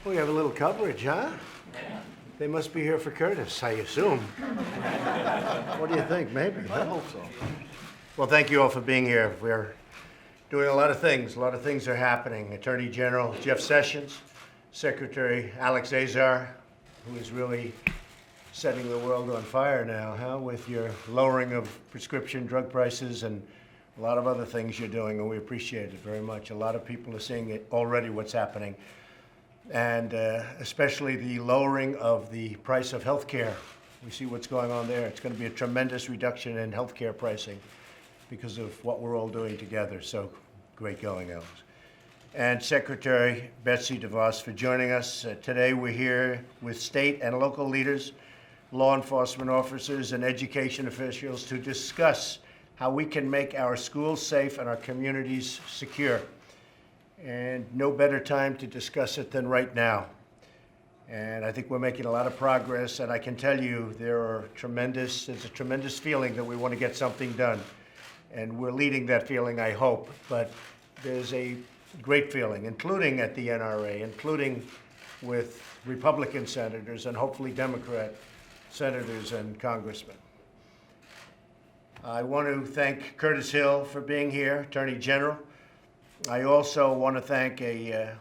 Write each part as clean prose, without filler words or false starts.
We have a little coverage, huh? They must be here for Curtis, I assume. What do you think? Maybe. I hope so. Well, thank you all for being here. We're doing a lot of things. A lot of things are happening. Attorney General Jeff Sessions, Secretary Alex Azar, who is really setting the world on fire now, huh? With your lowering of prescription drug prices and a lot of other things you're doing, and we appreciate it very much. A lot of people are seeing it already, what's happening. And especially the lowering of the price of health care. We see what's going on there. It's going to be a tremendous reduction in health care pricing because of what we're all doing together. So great going, Alex. And Secretary Betsy DeVos for joining us. Today we're here with state and local leaders, law enforcement officers, and education officials to discuss how we can make our schools safe and our communities secure. And no better time to discuss it than right now. And I think we're making a lot of progress, and I can tell you there's a tremendous feeling that we want to get something done. And we're leading that feeling, I hope, but there's a great feeling, including at the NRA, including with Republican senators and hopefully Democrat senators and congressmen. I want to thank Curtis Hill for being here, Attorney General. I also want to thank a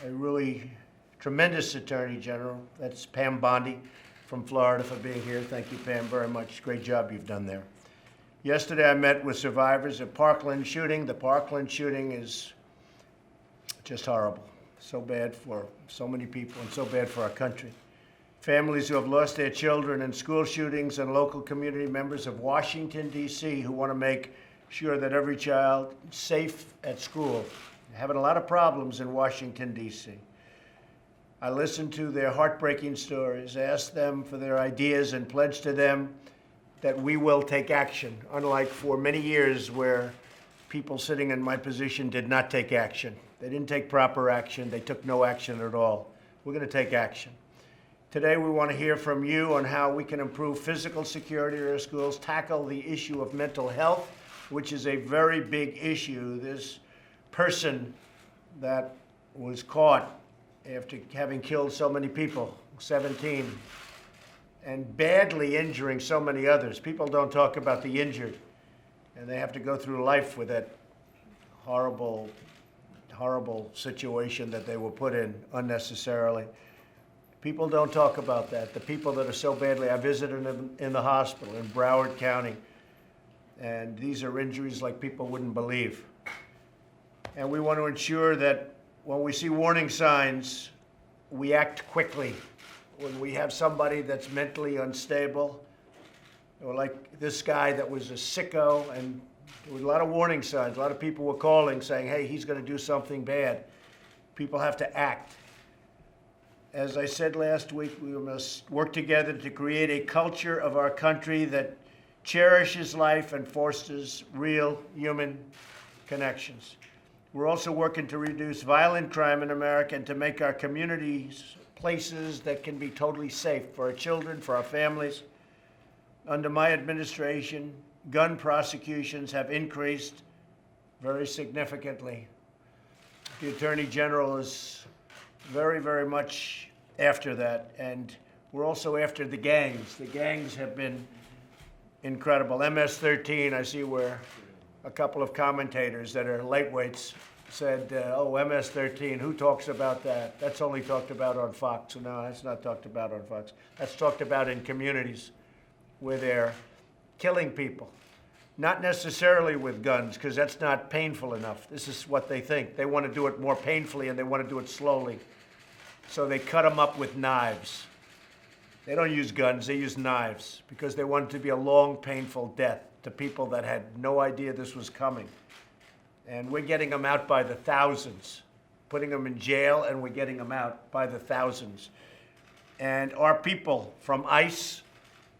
really tremendous Attorney General. That's Pam Bondi from Florida for being here. Thank you, Pam, very much. Great job you've done there. Yesterday, I met with survivors of Parkland shooting. The Parkland shooting is just horrible. So bad for so many people and so bad for our country. Families who have lost their children in school shootings and local community members of Washington, D.C. who want to make sure that every child is safe at school. They're having a lot of problems in Washington, D.C. I listened to their heartbreaking stories, asked them for their ideas, and pledged to them that we will take action, unlike for many years where people sitting in my position did not take action. They didn't take proper action. They took no action at all. We're going to take action. Today, we want to hear from you on how we can improve physical security in our schools, tackle the issue of mental health, which is a very big issue. This person that was caught after having killed so many people, 17, and badly injuring so many others. People don't talk about the injured, and they have to go through life with that horrible, horrible situation that they were put in unnecessarily. People don't talk about that. The people that are so badly, I visited them in the hospital in Broward County, and these are injuries like people wouldn't believe. And we want to ensure that when we see warning signs, we act quickly. When we have somebody that's mentally unstable, or like this guy that was a sicko, and there was a lot of warning signs. A lot of people were calling saying, hey, he's going to do something bad. People have to act. As I said last week, we must work together to create a culture of our country that cherishes life and fosters real human connections. We're also working to reduce violent crime in America and to make our communities places that can be totally safe for our children, for our families. Under my administration, gun prosecutions have increased very significantly. The Attorney General is very, very much after that, and we're also after the gangs. The gangs have been incredible. MS-13, I see where a couple of commentators that are lightweights said, oh, MS-13, who talks about that? That's only talked about on Fox. No, that's not talked about on Fox. That's talked about in communities where they're killing people. Not necessarily with guns, because that's not painful enough. This is what they think. They want to do it more painfully, and they want to do it slowly. So they cut them up with knives. They don't use guns, they use knives, because they want it to be a long, painful death to people that had no idea this was coming. And we're getting them out by the thousands, putting them in jail, and we're getting them out by the thousands. And our people from ICE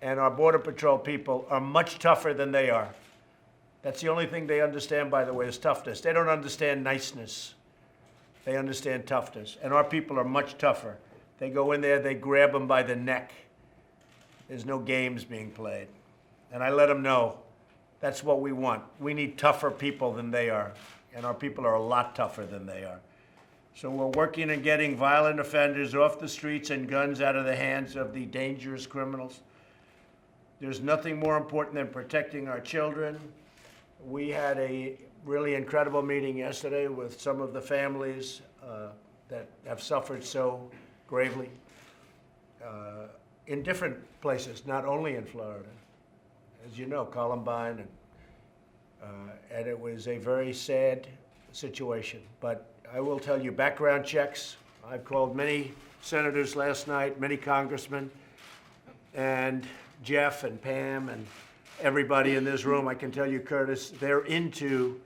and our Border Patrol people are much tougher than they are. That's the only thing they understand, by the way, is toughness. They don't understand niceness. They understand toughness. And our people are much tougher. They go in there, they grab them by the neck. There's no games being played. And I let them know that's what we want. We need tougher people than they are. And our people are a lot tougher than they are. So we're working on getting violent offenders off the streets and guns out of the hands of the dangerous criminals. There's nothing more important than protecting our children. We had a really incredible meeting yesterday with some of the families that have suffered so gravely in different places, not only in Florida. As you know, Columbine, and it was a very sad situation. But I will tell you, background checks, I've called many senators last night, many congressmen, and Jeff and Pam and everybody in this room. I can tell you, Curtis, they're into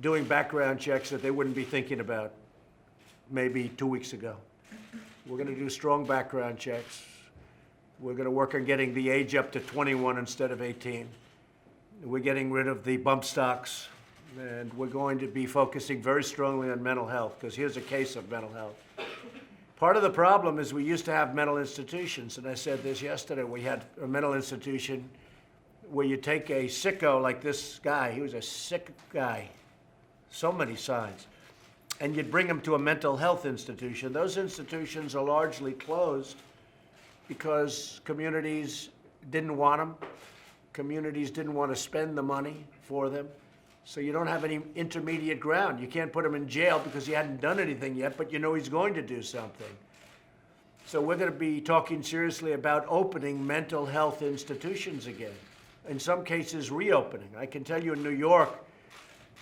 doing background checks that they wouldn't be thinking about maybe 2 weeks ago. We're going to do strong background checks. We're going to work on getting the age up to 21 instead of 18. We're getting rid of the bump stocks, and we're going to be focusing very strongly on mental health, because here's a case of mental health. Part of the problem is we used to have mental institutions, and I said this yesterday. We had a mental institution where you take a sicko like this guy. He was a sick guy, so many signs, and you'd bring him to a mental health institution. Those institutions are largely closed because communities didn't want them. Communities didn't want to spend the money for them. So you don't have any intermediate ground. You can't put him in jail because he hadn't done anything yet, but you know he's going to do something. So we're going to be talking seriously about opening mental health institutions again. In some cases, reopening. I can tell you in New York,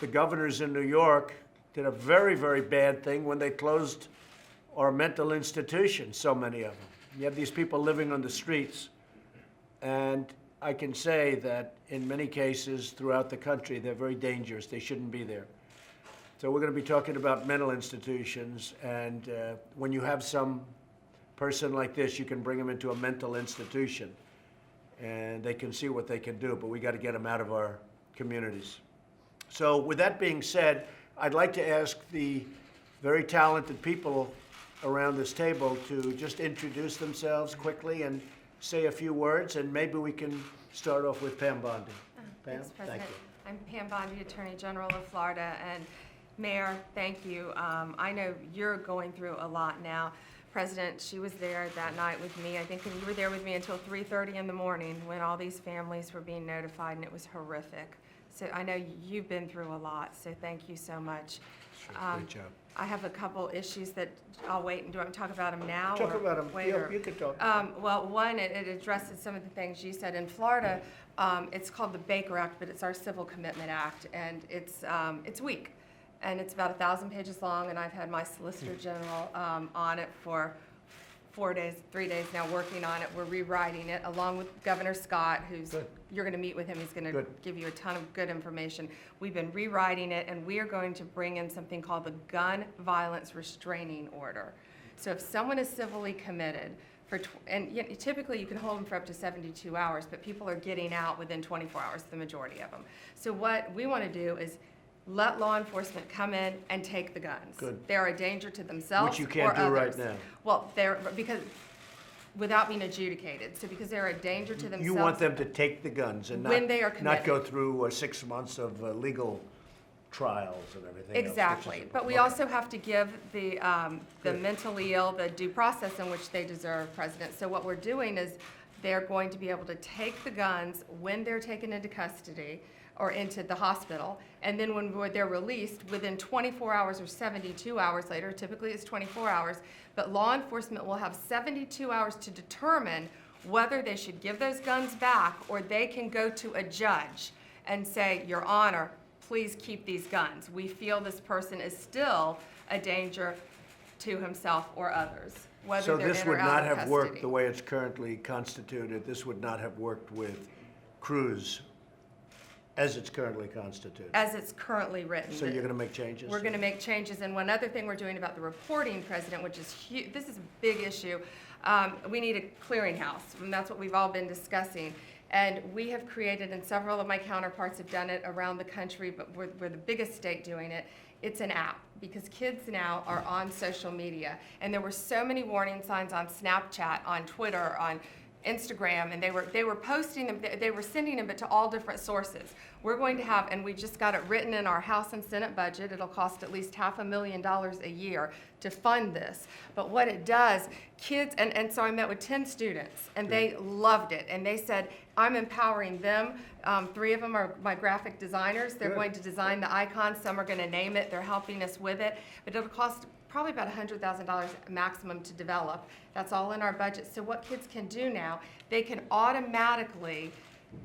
the governors in New York did a very, very bad thing when they closed our mental institutions, so many of them. You have these people living on the streets, and I can say that in many cases throughout the country, they're very dangerous. They shouldn't be there. So we're going to be talking about mental institutions, and when you have some person like this, you can bring them into a mental institution, and they can see what they can do, but we got to get them out of our communities. So with that being said, I'd like to ask the very talented people around this table to just introduce themselves quickly and say a few words, and maybe we can start off with Pam Bondi. Pam, Thanks, President. thank you. I'm Pam Bondi, Attorney General of Florida, and Mayor, thank you. I know you're going through a lot now. President, she was there that night with me. I think you were there with me until 3:30 in the morning when all these families were being notified, and it was horrific. So I know you've been through a lot, so thank you so much. Sure, great job. I have a couple issues that I'll wait, and do I want to talk about them now? Talk or about them. wait, Yeah, or- you can talk. Well, one, it addresses some of the things you said. In Florida, it's called the Baker Act, but it's our Civil Commitment Act, and it's weak. And it's about 1,000 pages long, and I've had my Solicitor General on it for 3 days now, working on it. We're rewriting it, along with Governor Scott, who's, Good. you're going to meet with him. He's going to Good. give you a ton of good information. We've been rewriting it, and we are going to bring in something called the Gun Violence Restraining Order. So if someone is civilly committed, typically you can hold them for up to 72 hours, but people are getting out within 24 hours, the majority of them. So what we want to do is let law enforcement come in and take the guns. Good. They're a danger to themselves Which you can't or do right others. now. Well, because without being adjudicated. So because they're a danger to themselves. You want them to take the guns and When they are not committed. go through 6 months of legal trials and everything else, which Exactly, is- but we okay. also have to give the Good. mentally ill the due process in which they deserve, President. So what we're doing is they're going to be able to take the guns when they're taken into custody or into the hospital, and then when they're released, within 24 hours or 72 hours later, typically it's 24 hours, but law enforcement will have 72 hours to determine whether they should give those guns back, or they can go to a judge and say, Your Honor, please keep these guns. We feel this person is still a danger to himself or others, whether So they're this in or would out not of have worked custody. the way it's currently constituted. This would not have worked with Cruz as it's currently constituted. As it's currently written. So you're going to make changes? We're going to make changes, and one other thing we're doing about the reporting, President, which is huge, this is a big issue. We need a clearinghouse, and that's what we've all been discussing. And we have created, and several of my counterparts have done it around the country, but we're the biggest state doing it. It's an app, because kids now are on social media, and there were so many warning signs on Snapchat, on Twitter, on Instagram, and they were posting them, they were sending them, but to all different sources. we're going to have, and we just got it written in our House and Senate budget, it'll cost at least $500,000 a year to fund this. But what it does, kids, and so I met with 10 students, and they loved it, and they said, I'm empowering them. 3 of them are my graphic designers. They're Good. going to design the icons. Some are going to name it. They're helping us with it. But it'll cost probably about $100,000 maximum to develop. That's all in our budget. So what kids can do now, they can automatically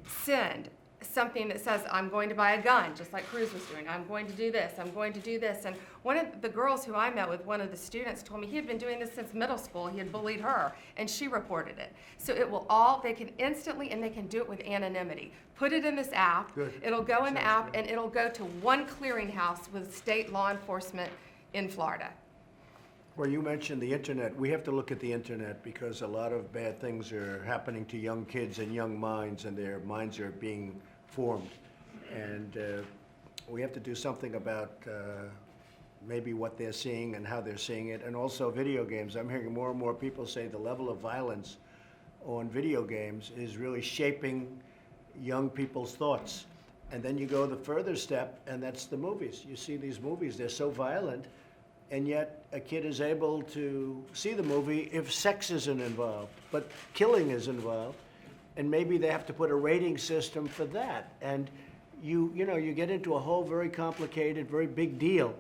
send something that says, I'm going to buy a gun, just like Cruz was doing. I'm going to do this. I'm going to do this. And one of the girls who I met with, one of the students, told me he had been doing this since middle school. He had bullied her, and she reported it. So it will all, they can instantly, and they can do it with anonymity. Put it in this app. Good. It'll go in the Sounds app, good. and it'll go to one clearinghouse with state law enforcement in Florida. Well, you mentioned the internet. We have to look at the internet because a lot of bad things are happening to young kids and young minds, and their minds are being formed. And we have to do something about maybe what they're seeing and how they're seeing it, and also video games. I'm hearing more and more people say the level of violence on video games is really shaping young people's thoughts. And then you go the further step, and that's the movies. You see these movies, they're so violent, and yet a kid is able to see the movie if sex isn't involved, but killing is involved, and maybe they have to put a rating system for that. And you get into a whole very complicated, very big deal.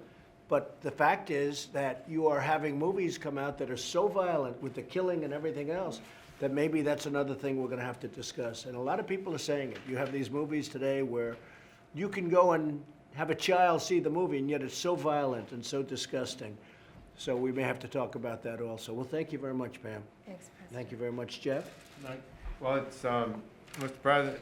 But the fact is that you are having movies come out that are so violent with the killing and everything else that maybe that's another thing we're going to have to discuss. And a lot of people are saying it. You have these movies today where you can go and have a child see the movie, and yet it's so violent and so disgusting. So we may have to talk about that also. Well, thank you very much, Pam. Thanks, President. Thank you very much, Jeff. Well, it's, Mr. President,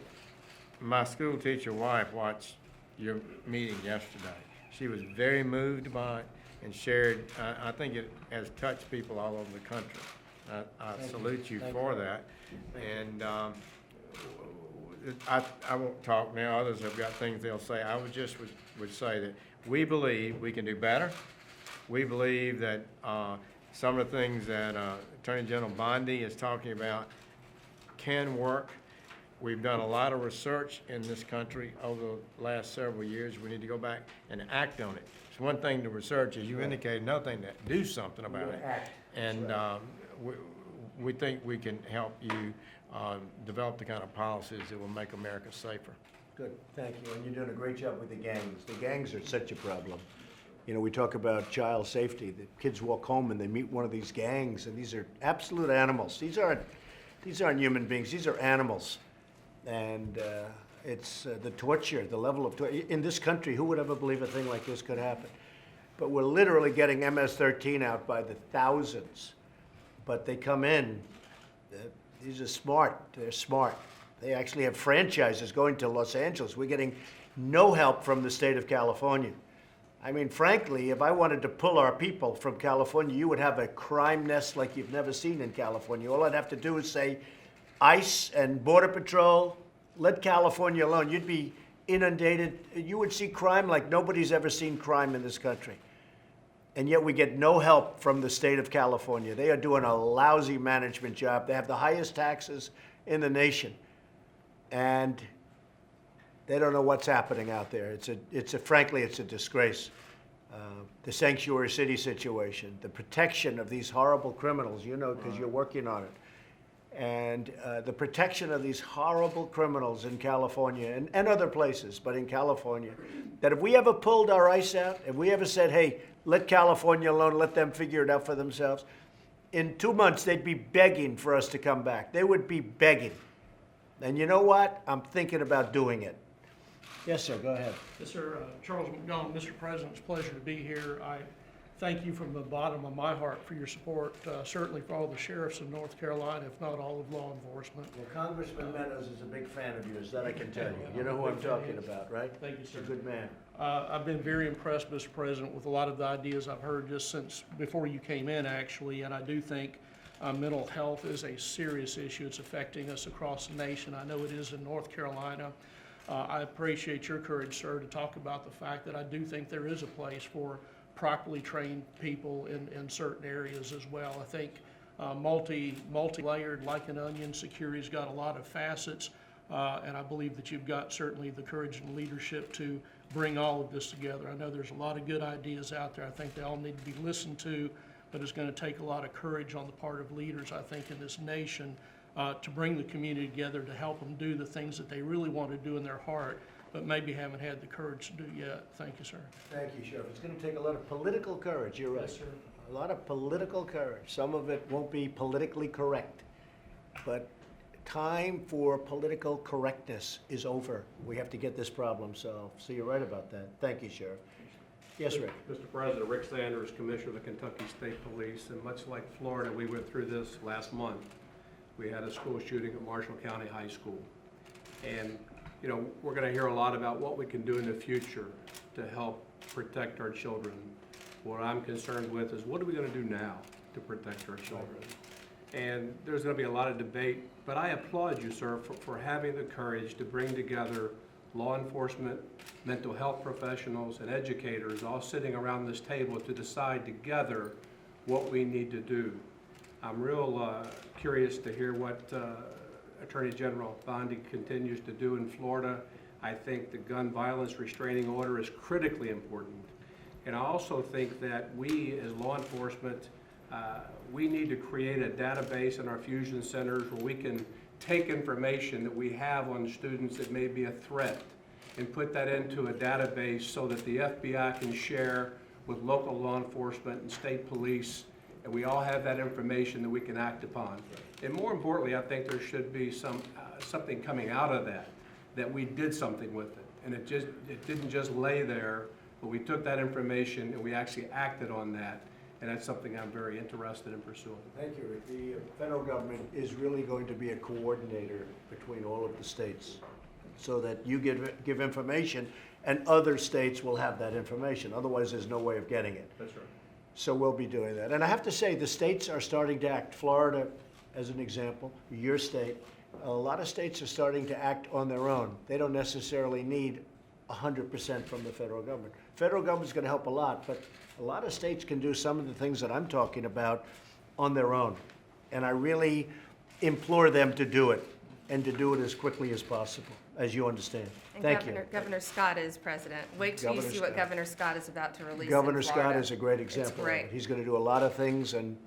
my school teacher wife watched your meeting yesterday. She was very moved by it and shared, I think it has touched people all over the country. I salute you for that. And I won't talk now, others have got things they'll say. I would say that we believe we can do better. We believe that some of the things that Attorney General Bondi is talking about can work. We've done a lot of research in this country over the last several years. We need to go back and act on it. It's one thing to research, as you indicated, another thing to do something about it. And we think we can help you develop the kind of policies that will make America safer. Good, thank you. And you're doing a great job with the gangs. The gangs are such a problem. You know, we talk about child safety. The kids walk home and they meet one of these gangs, and these are absolute animals. These aren't human beings. These are animals. And it's the torture, the level of torture. In this country, who would ever believe a thing like this could happen? But we're literally getting MS-13 out by the thousands. But they come in. These are smart. They're smart. They actually have franchises going to Los Angeles. We're getting no help from the state of California. I mean, frankly, if I wanted to pull our people from California, you would have a crime nest like you've never seen in California. All I'd have to do is say, ICE and Border Patrol, let California alone. You'd be inundated. You would see crime like nobody's ever seen crime in this country. And yet we get no help from the state of California. They are doing a lousy management job. They have the highest taxes in the nation. And they don't know what's happening out there. Frankly, it's a disgrace. The sanctuary city situation, the protection of these horrible criminals, you know, because you're working on it. And the protection of these horrible criminals in California and other places, but in California, that if we ever pulled our ICE out, if we ever said, hey, let California alone, let them figure it out for themselves, in 2 months they'd be begging for us to come back. They would be begging. And you know what? I'm thinking about doing it. Yes, sir, go ahead. Yes, sir. Charles McDonald, Mr. President, it's a pleasure to be here. I thank you from the bottom of my heart for your support, certainly for all the sheriffs of North Carolina, if not all of law enforcement. Well, Congressman Meadows is a big fan of yours, that I can tell you. You know who I'm talking about, right? Thank you, sir. He's a good man. I've been very impressed, Mr. President, with a lot of the ideas I've heard just since before you came in, actually, and I do think mental health is a serious issue. It's affecting us across the nation. I know it is in North Carolina. I appreciate your courage, sir, to talk about the fact that I do think there is a place for properly trained people in certain areas as well. I think multi-layered, like an onion, security's got a lot of facets. And I believe that you've got certainly the courage and leadership to bring all of this together. I know there's a lot of good ideas out there. I think they all need to be listened to, but it's going to take a lot of courage on the part of leaders, I think, in this nation to bring the community together to help them do the things that they really want to do in their heart, but maybe haven't had the courage to do yet. Thank you, sir. Thank you, Sheriff. It's going to take a lot of political courage, you're right. Yes, sir. A lot of political courage. Some of it won't be politically correct, but time for political correctness is over. We have to get this problem solved. So you're right about that. Thank you, Sheriff. Yes, Rick. Mr. President, Rick Sanders, Commissioner of the Kentucky State Police, and much like Florida, we went through this last month. We had a school shooting at Marshall County High School. And, you know, we're going to hear a lot about what we can do in the future to help protect our children. What I'm concerned with is what are we going to do now to protect our children? And there's going to be a lot of debate, but I applaud you, sir, for having the courage to bring together law enforcement, mental health professionals, and educators all sitting around this table to decide together what we need to do. I'm real curious to hear what Attorney General Bondi continues to do in Florida. I think the gun violence restraining order is critically important. And I also think that we, as law enforcement, we need to create a database in our fusion centers where we can take information that we have on students that may be a threat and put that into a database so that the FBI can share with local law enforcement and state police, and we all have that information that we can act upon. And more importantly, I think there should be something coming out of that we did something with it. And it didn't just lay there, but we took that information and we actually acted on that. And that's something I'm very interested in pursuing. Thank you, Rick. The federal government is really going to be a coordinator between all of the states so that you give information and other states will have that information. Otherwise, there's no way of getting it. That's right. So we'll be doing that. And I have to say, the states are starting to act. Florida, as an example, your state, a lot of states are starting to act on their own. They don't necessarily need 100% from the federal government. Federal government's going to help a lot, but a lot of states can do some of the things that I'm talking about on their own. And I really implore them to do it, and to do it as quickly as possible, as you understand. And Thank you. Governor Scott is president. Wait till you Governor see what Scott. Governor Scott is about to release in Governor Scott Florida. is a great It's example of great. it. He's going to do a lot of things, and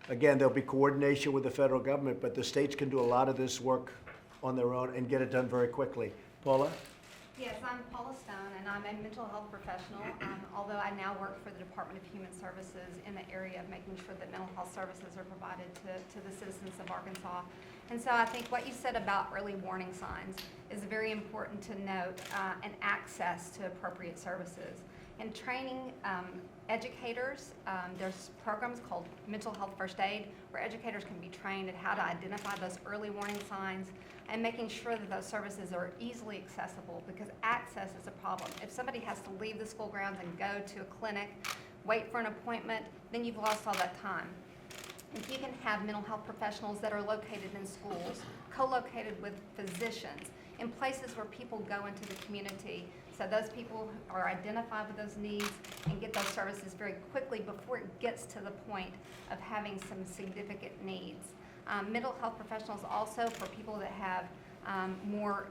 again, there'll be coordination with the federal government, but the states can do a lot of this work on their own and get it done very quickly. Paula? Yes, I'm Paula Stone, and I'm a mental health professional, although I now work for the Department of Human Services in the area of making sure that mental health services are provided to the citizens of Arkansas. And so I think what you said about early warning signs is very important to note, and access to appropriate services. In training educators, there's programs called Mental Health First Aid, where educators can be trained at how to identify those early warning signs and making sure that those services are easily accessible, because access is a problem. If somebody has to leave the school grounds and go to a clinic, wait for an appointment, then you've lost all that time. If you can have mental health professionals that are located in schools, co-located with physicians, in places where people go into the community, so those people are identified with those needs and get those services very quickly before it gets to the point of having some significant needs. Mental health professionals also, for people that have more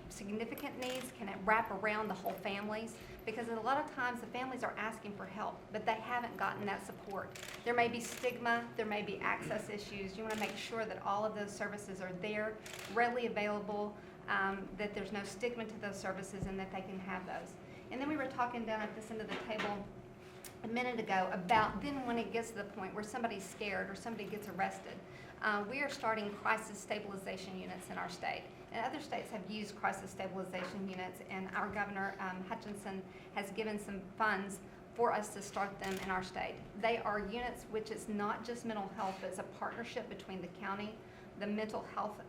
significant needs, can wrap around the whole families, because a lot of times the families are asking for help, but they haven't gotten that support. There may be stigma, there may be access issues. You want to make sure that all of those services are there, readily available, that there's no stigma to those services, and that they can have those. And then we were talking down at this end of the table a minute ago about then when it gets to the point where somebody's scared or somebody gets arrested. We are starting crisis stabilization units in our state. And other states have used crisis stabilization units, and our Governor Hutchinson has given some funds for us to start them in our state. They are units which is not just mental health, but it's a partnership between the county, the mental health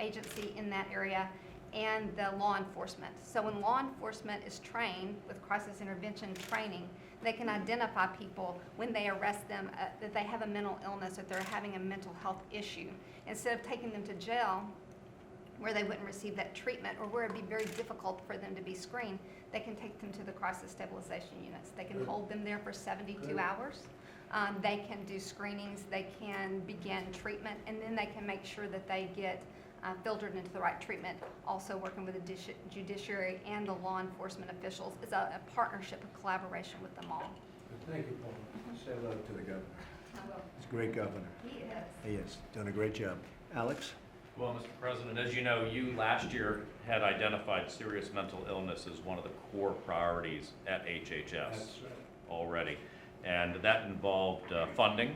agency in that area, and the law enforcement. So when law enforcement is trained with crisis intervention training, they can identify people when they arrest them that they have a mental illness or they're having a mental health issue. Instead of taking them to jail, where they wouldn't receive that treatment or where it'd be very difficult for them to be screened, they can take them to the crisis stabilization units. They can hold them there for 72 hours. They can do screenings, they can begin treatment, and then they can make sure that they get filtered into the right treatment. Also working with the judiciary and the law enforcement officials. It's a partnership, a collaboration with them all. Thank you, Paul. Say hello to the governor. He's a great governor. He is. He is, doing a great job. Alex? Well, Mr. President, as you know, you last year had identified serious mental illness as one of the core priorities at HHS already. And that involved funding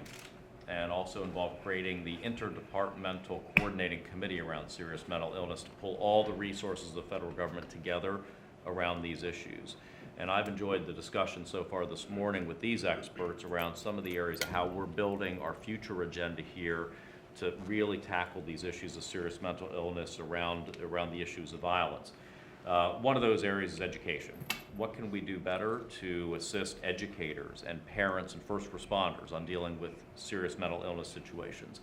and also involved creating the interdepartmental coordinating committee around serious mental illness to pull all the resources of the federal government together around these issues. And I've enjoyed the discussion so far this morning with these experts around some of the areas of how we're building our future agenda here to really tackle these issues of serious mental illness around the issues of violence. One of those areas is education. What can we do better to assist educators and parents and first responders on dealing with serious mental illness situations?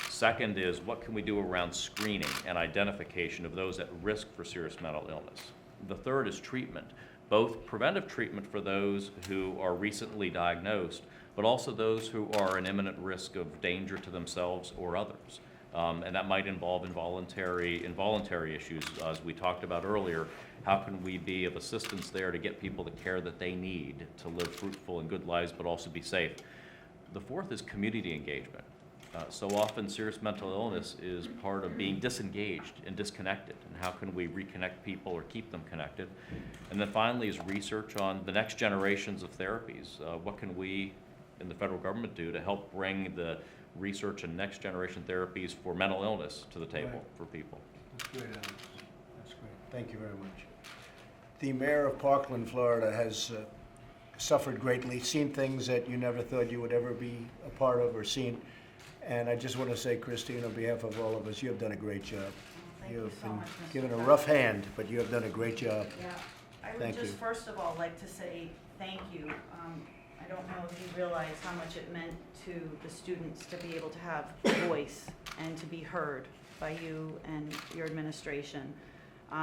Second is, what can we do around screening and identification of those at risk for serious mental illness? The third is treatment, both preventive treatment for those who are recently diagnosed, but also those who are in imminent risk of danger to themselves or others. And that might involve involuntary issues, as we talked about earlier. How can we be of assistance there to get people the care that they need to live fruitful and good lives, but also be safe? The fourth is community engagement. So often serious mental illness is part of being disengaged and disconnected, and how can we reconnect people or keep them connected? And then finally is research on the next generations of therapies. What can we in the federal government do to help bring the research and next generation therapies for mental illness to the table Right. for people? That's great, Alex. That's great. Thank you very much. The mayor of Parkland, Florida has suffered greatly, seen things that you never thought you would ever be a part of or seen. And I just want to say, Christine, on behalf of all of us, you have done a great job. Thank You you have so been much, Mr. given a President. rough hand, but you have done a great job. Yeah, I would Thank just you. first of all like to say thank you. I don't know if you realize how much it meant to the students to be able to have a voice and to be heard by you and your administration.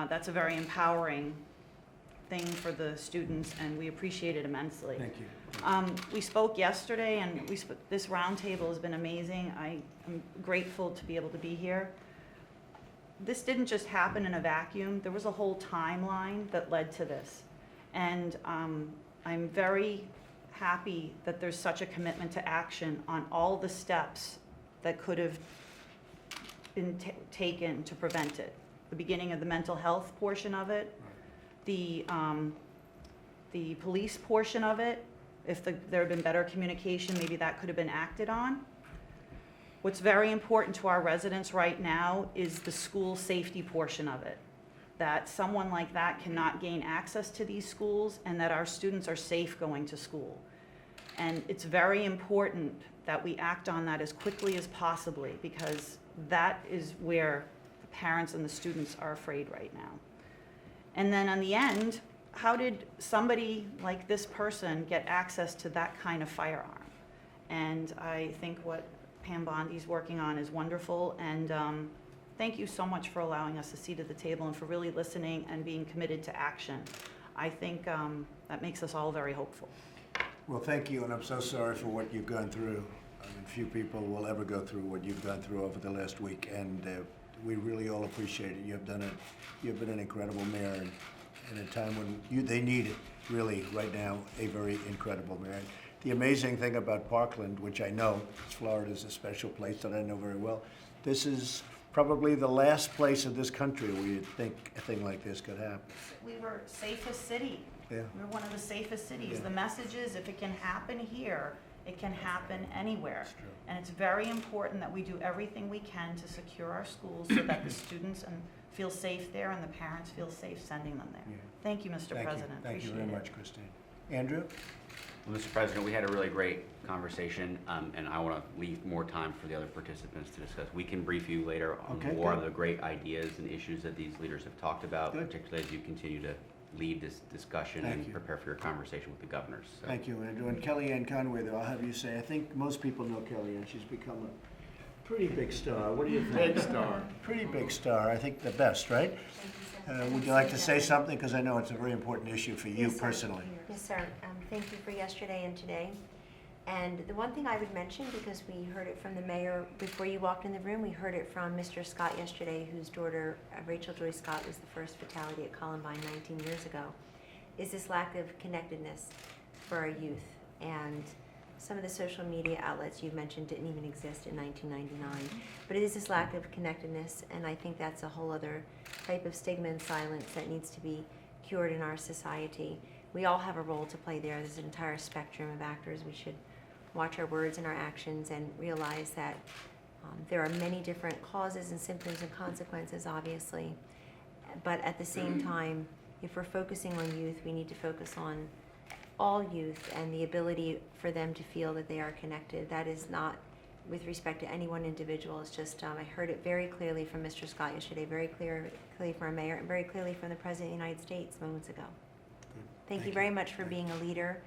That's a very empowering thing for the students, and we appreciate it immensely. Thank you. We spoke yesterday, and this roundtable has been amazing. I am grateful to be able to be here. This didn't just happen in a vacuum. There was a whole timeline that led to this. And I'm very happy that there's such a commitment to action on all the steps that could have been taken to prevent it. The beginning of the mental health portion of it, the police portion of it. If there had been better communication, maybe that could have been acted on. What's very important to our residents right now is the school safety portion of it. That someone like that cannot gain access to these schools, and that our students are safe going to school. And it's very important that we act on that as quickly as possibly, because that is where the parents and the students are afraid right now. And then on the end, how did somebody like this person get access to that kind of firearm? And I think what Pam Bondi's working on is wonderful, and thank you so much for allowing us a seat at the table and for really listening and being committed to action. I think that makes us all very hopeful. Well, thank you, and I'm so sorry for what you've gone through. I mean, few people will ever go through what you've gone through over the last week, and we really all appreciate it. You've been an incredible mayor, and in a time when they need it, really, right now, a very incredible mayor. And the amazing thing about Parkland, which I know, Florida is a special place that I know very well, this is probably the last place in this country where you'd think a thing like this could happen. We were safest city. Yeah. We're one of the safest cities. Yeah. The message is, if it can happen here, it can happen anywhere. That's true. And it's very important that we do everything we can to secure our schools so that the students feel safe there and the parents feel safe sending them there. Yeah. Thank you, Mr. Thank you. President. Thank you Appreciate very it. much, Christine. Andrew? Well, Mr. President, we had a really great conversation, and I want to leave more time for the other participants to discuss. We can brief you later on Okay, more good. of the great ideas and issues that these leaders have talked about, Good. particularly as you continue to lead this discussion Thank and you. prepare for your conversation with the governors. So. Thank you, Andrew. And Kellyanne Conway, though, I'll have you say, I think most people know Kellyanne. She's become a pretty big star. What do you think? Big star. Pretty big star. I think the best, right? Would you like to say something? Because I know it's a very important issue for you Yes, sir. personally. Yes, sir. Thank you for yesterday and today. And the one thing I would mention, because we heard it from the mayor before you walked in the room, we heard it from Mr. Scott yesterday, whose daughter, Rachel Joy Scott, was the first fatality at Columbine 19 years ago, is this lack of connectedness for our youth. And some of the social media outlets you mentioned didn't even exist in 1999. But it is this lack of connectedness, and I think that's a whole other type of stigma and silence that needs to be cured in our society. We all have a role to play there. There's an entire spectrum of actors. We should watch our words and our actions and realize that there are many different causes and symptoms and consequences, obviously. But at the same time, if we're focusing on youth, we need to focus on all youth and the ability for them to feel that they are connected. That is not with respect to any one individual. It's just, I heard it very clearly from Mr. Scott yesterday, very clearly from our mayor, and very clearly from the President of the United States moments ago. Thank you very much for being a leader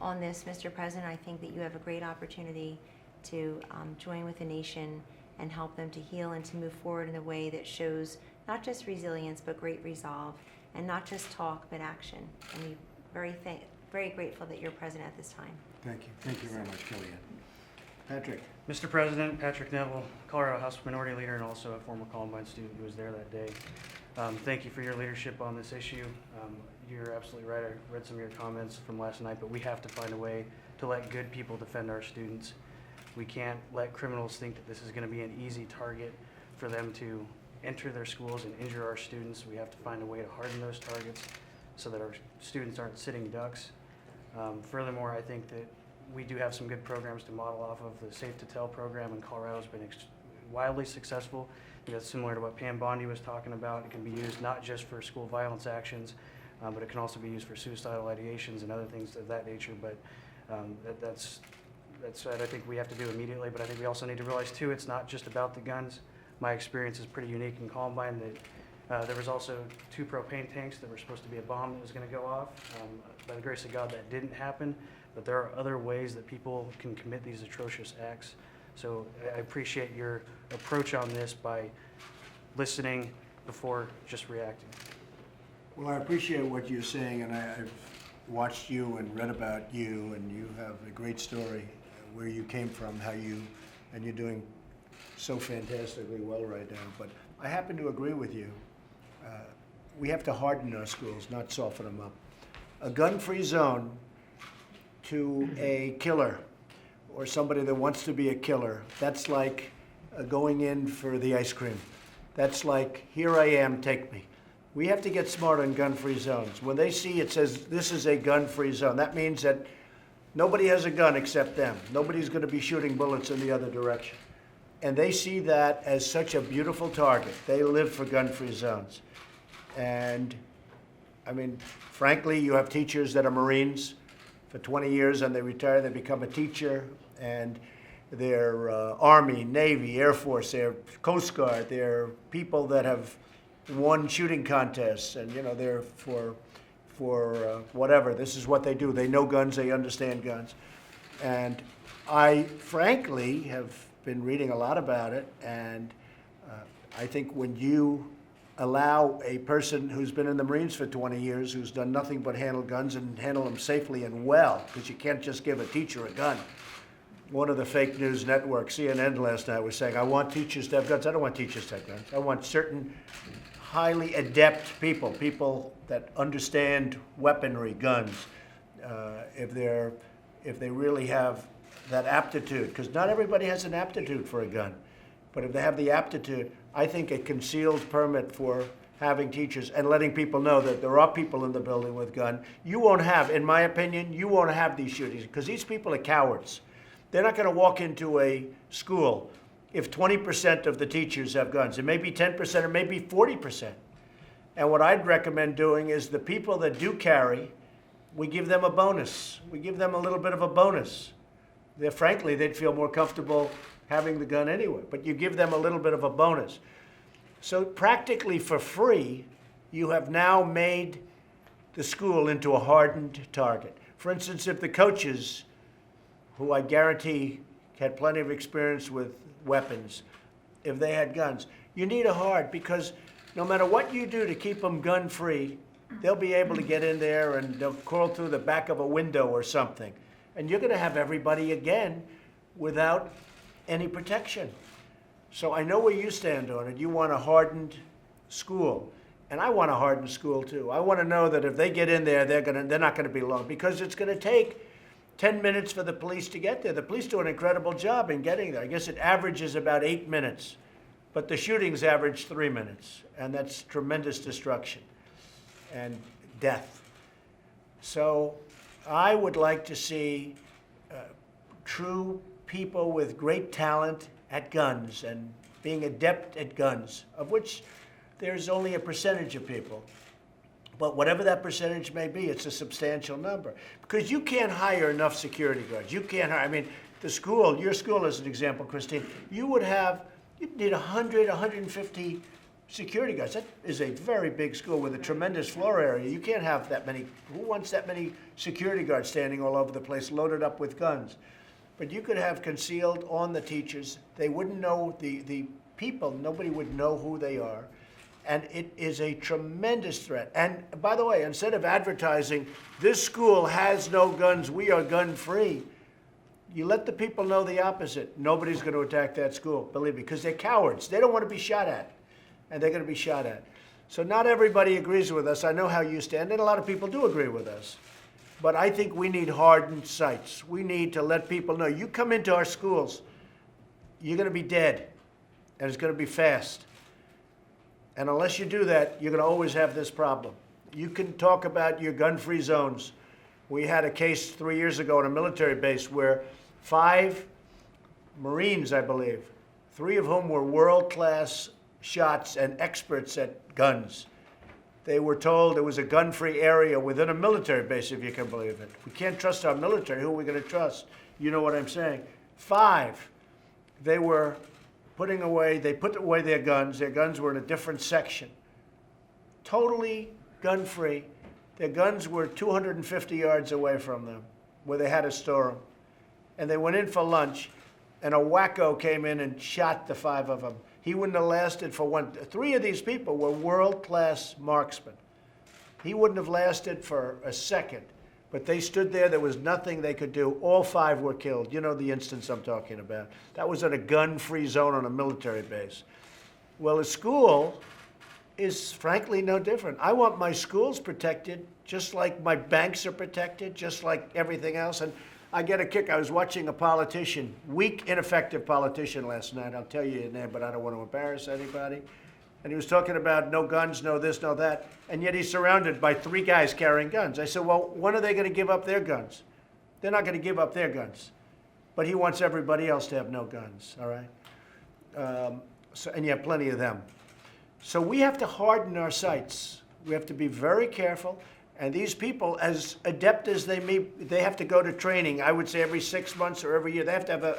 on this, Mr. President. I think that you have a great opportunity to join with the nation and help them to heal and to move forward in a way that shows not just resilience, but great resolve, and not just talk, but action. And we're very grateful that you're president at this time. Thank you. Thank you very much, Kellyanne. Patrick. Mr. President, Patrick Neville, Colorado House Minority Leader, and also a former Columbine student who was there that day. Thank you for your leadership on this issue. You're absolutely right. I read some of your comments from last night, but we have to find a way to let good people defend our students. We can't let criminals think that this is going to be an easy target for them to enter their schools and injure our students. We have to find a way to harden those targets so that our students aren't sitting ducks. Furthermore, I think that we do have some good programs to model off of. The Safe to Tell program in Colorado has been wildly successful. That's similar to what Pam Bondi was talking about. It can be used not just for school violence actions, but it can also be used for suicidal ideations and other things of that nature. But that's what I think we have to do immediately. But I think we also need to realize, too, it's not just about the guns. My experience is pretty unique in Columbine. That there was also 2 propane tanks that were supposed to be a bomb that was going to go off. By the grace of God, that didn't happen. But there are other ways that people can commit these atrocious acts. So I appreciate your approach on this by listening before just reacting. Well, I appreciate what you're saying, and I've watched you and read about you, and you have a great story where you came from, and you're doing so fantastically well right now. But I happen to agree with you. We have to harden our schools, not soften them up. A gun-free zone to a killer or somebody that wants to be a killer, that's like going in for the ice cream. That's like, here I am, take me. We have to get smart on gun-free zones. When they see it says, this is a gun-free zone, that means that nobody has a gun except them. Nobody's going to be shooting bullets in the other direction. And they see that as such a beautiful target. They live for gun-free zones. And, I mean, frankly, you have teachers that are Marines for 20 years and they retire, they become a teacher, and they're Army, Navy, Air Force, they're Coast Guard, they're people that have won shooting contests, and they're for whatever. This is what they do. They know guns, they understand guns. And I frankly have been reading a lot about it, and I think when you allow a person who's been in the Marines for 20 years, who's done nothing but handle guns and handle them safely and well, because you can't just give a teacher a gun. One of the fake news networks, CNN last night, was saying, I want teachers to have guns. I don't want teachers to have guns. I want certain highly adept people that understand weaponry, guns, if they really have that aptitude, because not everybody has an aptitude for a gun. But if they have the aptitude, I think a concealed permit for having teachers and letting people know that there are people in the building with gun, you won't have, in my opinion, you won't have these shootings, because these people are cowards. They're not going to walk into a school if 20% of the teachers have guns. It may be 10%, it may be 40%. And what I'd recommend doing is the people that do carry, we give them a bonus. We give them a little bit of a bonus. Frankly, they'd feel more comfortable having the gun anyway, but you give them a little bit of a bonus. So practically for free, you have now made the school into a hardened target. For instance, if the coaches, who I guarantee had plenty of experience with weapons, if they had guns, you need a hard, because no matter what you do to keep them gun-free, they'll be able to get in there and they'll crawl through the back of a window or something. and you're gonna have everybody again without any protection. So I know where you stand on it. You want a hardened school, and I want a hardened school too. I want to know that if they get in there, they're not gonna be long, because it's gonna take 10 minutes for the police to get there. The police do an incredible job in getting there. I guess it averages about 8 minutes, but the shootings average 3 minutes, and that's tremendous destruction and death. So I would like to see true people with great talent at guns and being adept at guns, of which there's only a percentage of people. But whatever that percentage may be, it's a substantial number. Because you can't hire enough security guards. You can't hire, I mean, the school, your school as an example, Christine, you'd need 100, 150 security guards. That is a very big school with a tremendous floor area. You can't have that many. Who wants that many security guards standing all over the place, loaded up with guns? But you could have concealed on the teachers. They wouldn't know the people. Nobody would know who they are. And it is a tremendous threat. And by the way, instead of advertising, this school has no guns, we are gun-free, you let the people know the opposite. Nobody's going to attack that school, believe me, because they're cowards. They don't want to be shot at, and they're going to be shot at. So not everybody agrees with us. I know how you stand, and a lot of people do agree with us. But I think we need hardened sights. We need to let people know, you come into our schools, you're going to be dead, and it's going to be fast. And unless you do that, you're going to always have this problem. You can talk about your gun-free zones. We had a case 3 years ago at a military base where 5 Marines, I believe, 3 of whom were world-class shots and experts at guns. They were told it was a gun-free area within a military base, if you can believe it. We can't trust our military. Who are we going to trust? You know what I'm saying. 5, they were putting away, they put away their guns. Their guns were in a different section. Totally gun-free. Their guns were 250 yards away from them, where they had to store them. And they went in for lunch, and a wacko came in and shot the 5 of them. He wouldn't have lasted for 3 of these people were world-class marksmen. He wouldn't have lasted for a second. But they stood there, there was nothing they could do. All 5 were killed. You know the instance I'm talking about. That was in a gun-free zone on a military base. Well, a school is frankly no different. I want my schools protected, just like my banks are protected, just like everything else. And I get a kick. I was watching a politician, weak, ineffective politician last night. I'll tell you his name, but I don't want to embarrass anybody. And he was talking about no guns, no this, no that, and yet he's surrounded by 3 guys carrying guns. I said, well, when are they going to give up their guns? They're not going to give up their guns. But he wants everybody else to have no guns, all right? And you have plenty of them. So we have to harden our sights. We have to be very careful. And these people, as adept as they may, they have to go to training, I would say every 6 months or every year. They have to have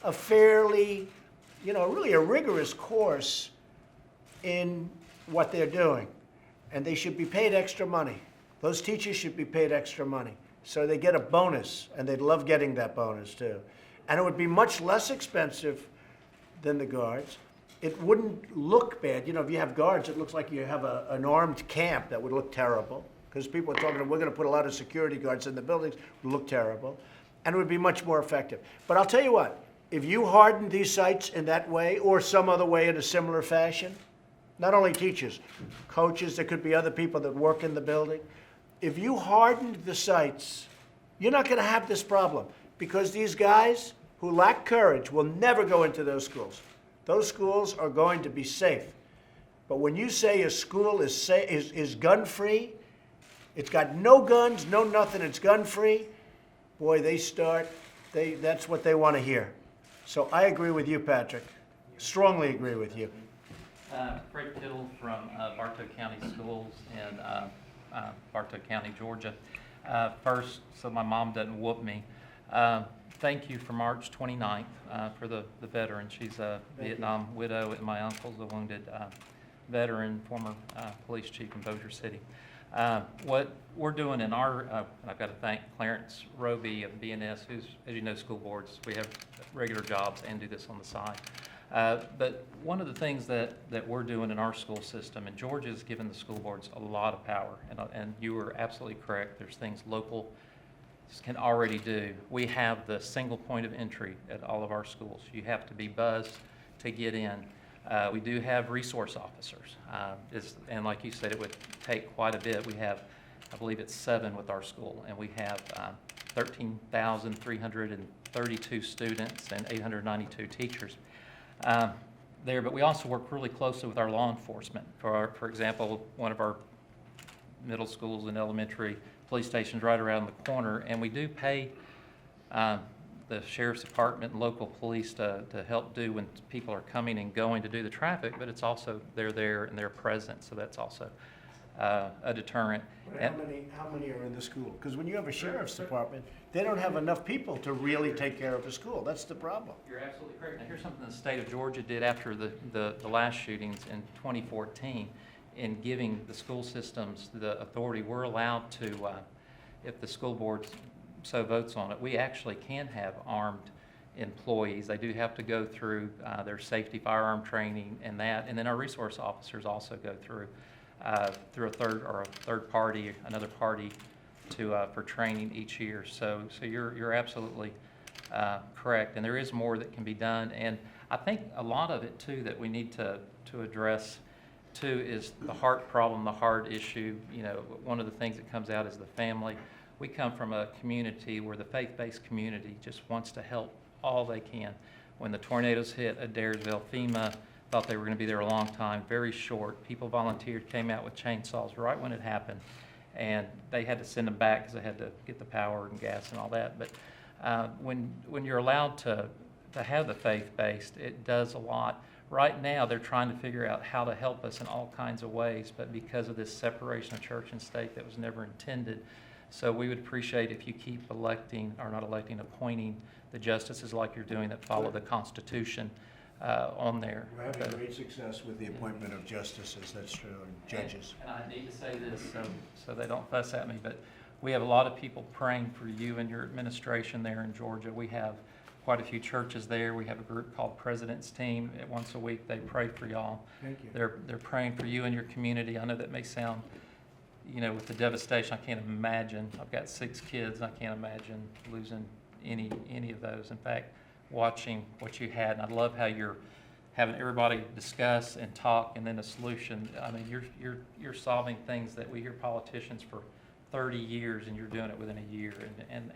a fairly, really a rigorous course in what they're doing. And they should be paid extra money. Those teachers should be paid extra money. So they get a bonus, and they'd love getting that bonus too. And it would be much less expensive than the guards. It wouldn't look bad. If you have guards, it looks like you have an armed camp. That would look terrible. Because people are talking, we're going to put a lot of security guards in the buildings. It would look terrible. And it would be much more effective. But I'll tell you what, if you harden these sites in that way, or some other way in a similar fashion, not only teachers, coaches, there could be other people that work in the building. If you hardened the sites, you're not going to have this problem, because these guys who lack courage will never go into those schools. Those schools are going to be safe. But when you say a school is gun-free, it's got no guns, no nothing, it's gun-free, boy, that's what they want to hear. So I agree with you, Patrick. Strongly agree with you. Fred Kittle from Bartow County Schools in Bartow County, Georgia. First, so my mom doesn't whoop me, thank you for March 29th for the veteran. She's a Vietnam widow, and my uncle's a wounded veteran, former police chief in Bossier City. What we're doing in our, I've got to thank Clarence Roby of BNS, who's, as you know, school boards. We have regular jobs and do this on the side. But one of the things that we're doing in our school system, and Georgia's given the school boards a lot of power, and you were absolutely correct. There's things local can already do. We have the single point of entry at all of our schools. You have to be buzzed to get in. We do have resource officers, and like you said, it would take quite a bit. We have, I believe it's 7 with our school, and we have 13,332 students and 892 teachers there. But we also work really closely with our law enforcement. For example, one of our middle schools and elementary police stations right around the corner, and we do pay the sheriff's department and local police to help do when people are coming and going to do the traffic, but it's also they're there and they're present, so that's also a deterrent. But how many are in the school? Because when you have a sheriff's department, they don't have enough people to really take care of a school. That's the problem. You're absolutely correct. Now, here's something the state of Georgia did after the last shootings in 2014 in giving the school systems the authority. We're allowed to, if the school board so votes on it, we actually can have armed employees. They do have to go through their safety firearm training and that, and then our resource officers also go through a third party, another party for training each year. So you're absolutely correct, and there is more that can be done. And I think a lot of it too that we need to address too is the heart problem, the heart issue. You know, one of the things that comes out is the family. We come from a community where the faith-based community just wants to help all they can. When the tornadoes hit Adairsville, FEMA thought they were going to be there a long time, very short. People volunteered, came out with chainsaws right when it happened, and they had to send them back because they had to get the power and gas and all that. But when you're allowed to have the faith-based, it does a lot. Right now, they're trying to figure out how to help us in all kinds of ways, but because of this separation of church and state that was never intended. So we would appreciate if you keep appointing the justices like you're doing that follow the Constitution on there. We're having great success with the appointment of justices, that's true, and judges. And I need to say this so they don't fuss at me, but we have a lot of people praying for you and your administration there in Georgia. We have quite a few churches there. We have a group called President's Team. Once a week, they pray for y'all. Thank you. They're praying for you and your community. I know that may sound, you know, with the devastation, I can't imagine. I've got 6 kids. I can't imagine losing any of those. In fact, watching what you had, and I love how you're having everybody discuss and talk, and then a solution. I mean, you're solving things that we hear politicians for 30 years, and you're doing it within a year, and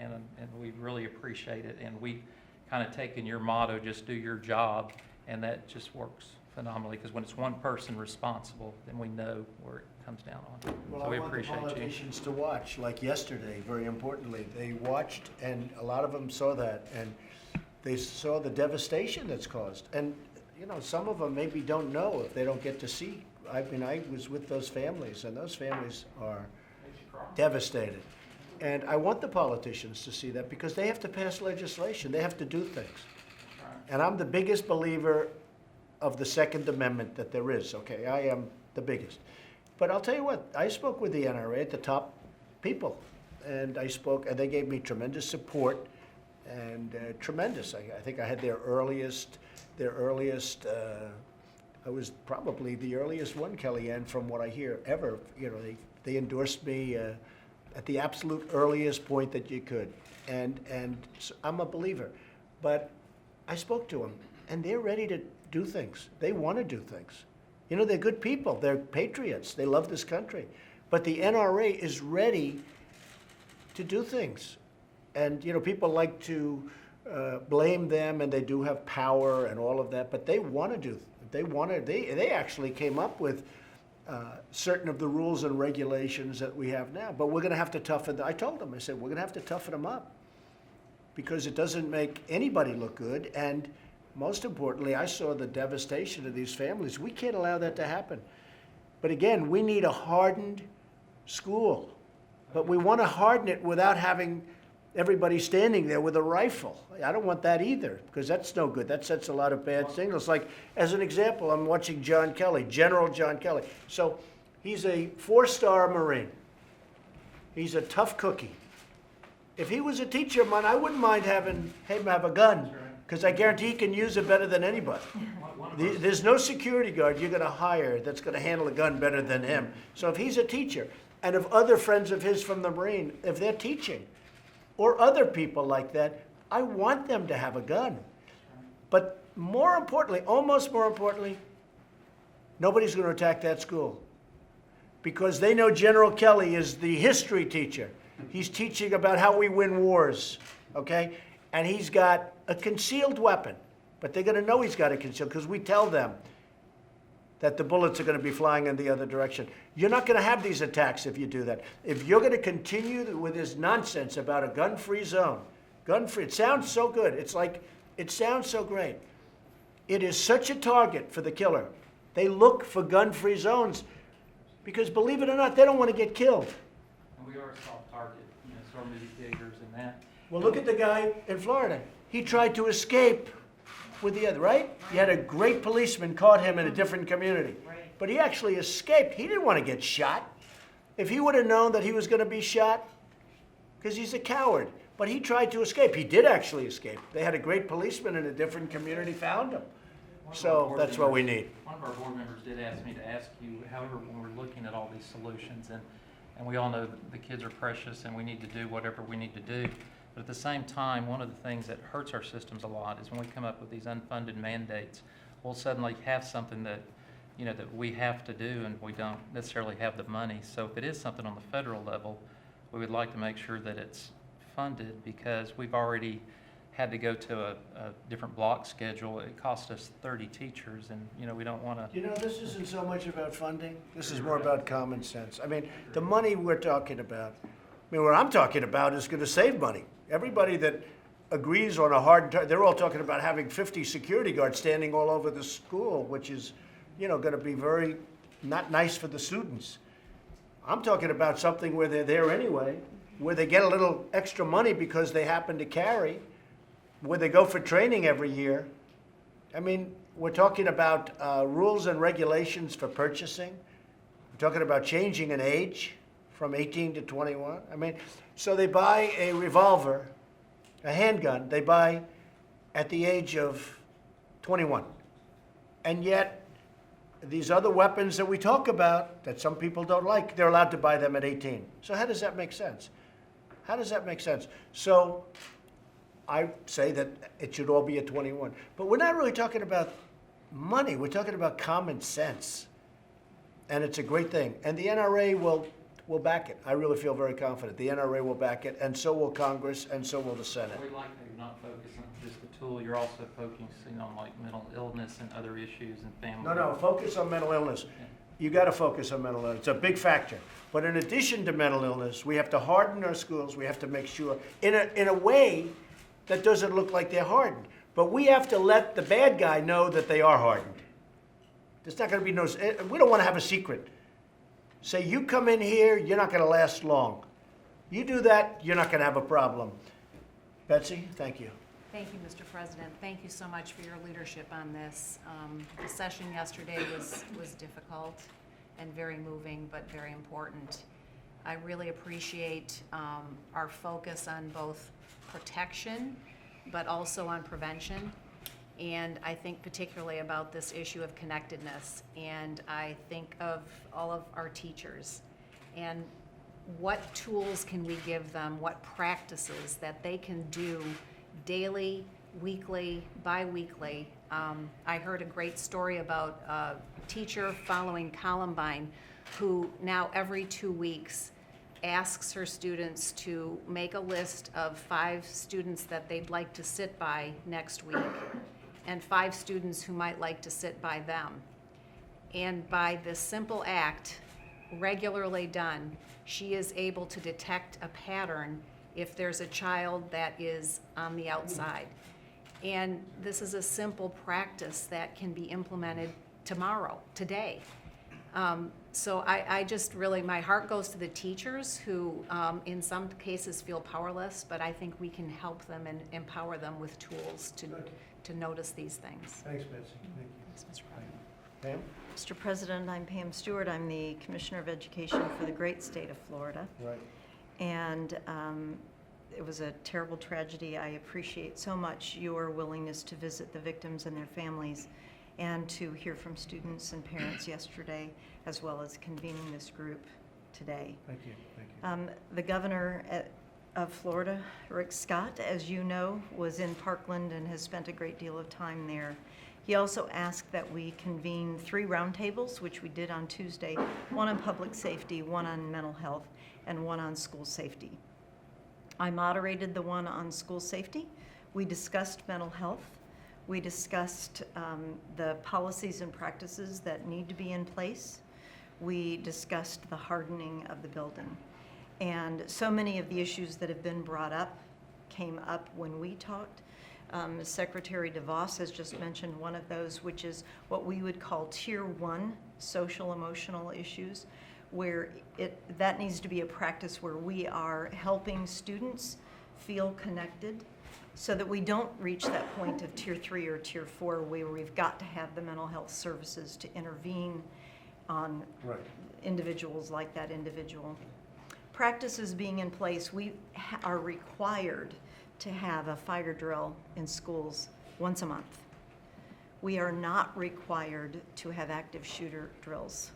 we really appreciate it. And we kind of taken your motto, just do your job, and that just works phenomenally, because when it's one person responsible, then we know where it comes down on. Well, So we I want the appreciate you. politicians to watch, like yesterday, very importantly. They watched, and a lot of them saw that, and they saw the devastation that's caused. And, you know, some of them maybe don't know if they don't get to see. I mean, I was with those families, and those families are devastated. And I want the politicians to see that, because they have to pass legislation. They have to do things. And I'm the biggest believer of the Second Amendment that there is, okay? I am the biggest. But I'll tell you what, I spoke with the NRA, the top people, and I spoke, and they gave me tremendous support, and tremendous. I think I had their earliest, I was probably the earliest one, Kellyanne, from what I hear, ever. You know, they endorsed me at the absolute earliest point that you could. And so I'm a believer. But I spoke to them, and they're ready to do things. They want to do things. You know, they're good people. They're patriots. They love this country. But the NRA is ready to do things. And, you know, people like to blame them, and they do have power and all of that, but they want to do, they actually came up with certain of the rules and regulations that we have now. But we're going to have to toughen, I told them, I said, we're going to have to toughen them up, because it doesn't make anybody look good. And most importantly, I saw the devastation of these families. We can't allow that to happen. But again, we need a hardened school. But we want to harden it without having everybody standing there with a rifle. I don't want that either, because that's no good. That sets a lot of bad signals. Like, as an example, I'm watching John Kelly, General John Kelly. So he's a 4-star Marine. He's a tough cookie. If he was a teacher of mine, I wouldn't mind having him have a gun, because I guarantee he can use it better than anybody. There's no security guard you're going to hire that's going to handle a gun better than him. So if he's a teacher, and if other friends of his from the Marine, if they're teaching, or other people like that, I want them to have a gun. But more importantly, almost more importantly, nobody's going to attack that school. Because they know General Kelly is the history teacher. He's teaching about how we win wars, okay? And he's got a concealed weapon. But they're going to know he's got a concealed because we tell them that the bullets are going to be flying in the other direction. You're not going to have these attacks if you do that. If you're going to continue with this nonsense about a gun-free zone, gun-free, it sounds so good. It's like, it sounds so great. It is such a target for the killer. They look for gun-free zones because, believe it or not, they don't want to get killed. And we are a soft target, so are movie theaters and that. Well, look at the guy in Florida. He tried to escape with the other, right? You had a great policeman caught him in a different community. But he actually escaped. He didn't want to get shot. If he would have known that he was going to be shot, because he's a coward. But he tried to escape. He did actually escape. They had a great policeman in a different community found him. So that's what we need. One of our board members did ask me to ask you, however, when we're looking at all these solutions, and we all know that the kids are precious and we need to do whatever we need to do. But at the same time, one of the things that hurts our systems a lot is when we come up with these unfunded mandates, we'll suddenly have something that, that we have to do and we don't necessarily have the money. So if it is something on the federal level, we would like to make sure that it's funded because we've already had to go to a different block schedule. It cost us 30 teachers and, we don't want to. This isn't so much about funding. This is more about common sense. I mean, the money we're talking about, what I'm talking about is going to save money. Everybody that agrees on a hard, they're all talking about having 50 security guards standing all over the school, which is, going to be very not nice for the students. I'm talking about something where they're there anyway, where they get a little extra money because they happen to carry, where they go for training every year. I mean, we're talking about rules and regulations for purchasing. We're talking about changing an age from 18 to 21. I mean, so they buy a revolver, a handgun, they buy at the age of 21. And yet, these other weapons that we talk about, that some people don't like, they're allowed to buy them at 18. So how does that make sense? How does that make sense? So I say that it should all be at 21. But we're not really talking about money. We're talking about common sense. And it's a great thing. And the NRA will back it. I really feel very confident. The NRA will back it, and so will Congress, and so will the Senate. We'd like to not focus on just the tool. You're also focusing on like mental illness and other issues and family. No, focus on mental illness. You got to focus on mental illness. It's a big factor. But in addition to mental illness, we have to harden our schools. We have to make sure, in a way that doesn't look like they're hardened. But we have to let the bad guy know that they are hardened. There's not going to be no, we don't want to have a secret. Say, you come in here, you're not going to last long. You do that, you're not going to have a problem. Betsy, thank you. Thank you, Mr. President. Thank you so much for your leadership on this. The session yesterday was difficult and very moving, but very important. I really appreciate our focus on both protection, but also on prevention. And I think particularly about this issue of connectedness. And I think of all of our teachers and what tools can we give them, what practices that they can do daily, weekly, bi-weekly. I heard a great story about a teacher following Columbine who now every 2 weeks asks her students to make a list of 5 students that they'd like to sit by next week and 5 students who might like to sit by them. And by this simple act, regularly done, she is able to detect a pattern if there's a child that is on the outside. And this is a simple practice that can be implemented tomorrow, today. So I just really, my heart goes to the teachers who in some cases feel powerless, but I think we can help them and empower them with tools to notice these things. Thanks, Betsy. Thank you. Thanks, Mr. President. Pam? Mr. President, I'm Pam Stewart. I'm the Commissioner of Education for the great state of Florida. Right. And it was a terrible tragedy. I appreciate so much your willingness to visit the victims and their families and to hear from students and parents yesterday, as well as convening this group today. Thank you. Thank you. The governor of Florida, Rick Scott, as you know, was in Parkland and has spent a great deal of time there. He also asked that we convene 3 roundtables, which we did on Tuesday, one on public safety, one on mental health, and one on school safety. I moderated the one on school safety. We discussed mental health. We discussed the policies and practices that need to be in place. We discussed the hardening of the building. And so many of the issues that have been brought up came up when we talked. Secretary DeVos has just mentioned one of those, which is what we would call Tier 1 social emotional issues, where that needs to be a practice where we are helping students feel connected so that we don't reach that point of Tier 3 or Tier 4 where we've got to have the mental health services to intervene on individuals like that individual. Practices being in place, we are required to have a fire drill in schools once a month. We are not required to have active shooter drills.